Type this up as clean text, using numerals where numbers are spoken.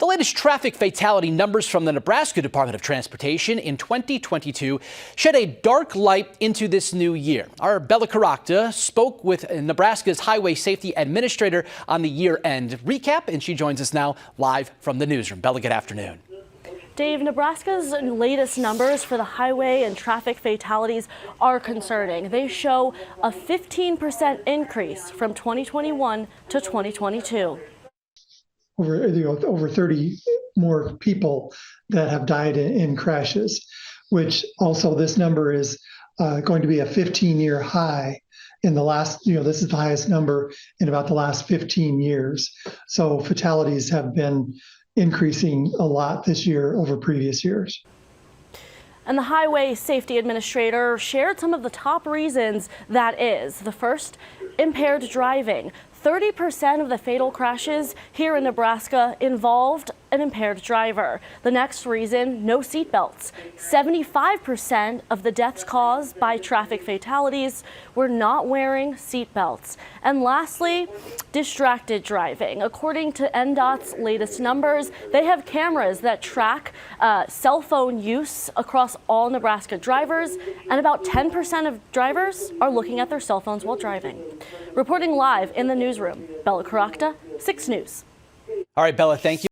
The latest traffic fatality numbers from the Nebraska Department of Transportation in 2022 shed a dark light into this new year. Our Bella Caracta spoke with Nebraska's Highway Safety Administrator on the year-end recap, and she joins us now live from the newsroom. Bella, good afternoon. Dave, Nebraska's latest numbers for the highway and traffic fatalities are concerning. They show a 15% increase from 2021 to 2022. Over 30 more people that have died in crashes, which also this number is going to be a 15-year high in the last, this is the highest number in about the last 15 years. So fatalities have been increasing a lot this year over previous years. And the Highway Safety Administrator shared some of the top reasons that is. The first, impaired driving. 30% of the fatal crashes here in Nebraska involved an impaired driver. The next reason, no seatbelts. 75% of the deaths caused by traffic fatalities were not wearing seatbelts. And lastly, distracted driving. According to NDOT's latest numbers, they have cameras that track cell phone use across all Nebraska drivers, and about 10% of drivers are looking at their cell phones while driving. Reporting live in the newsroom, Bella Caracta, 6 News. All right, Bella, thank you.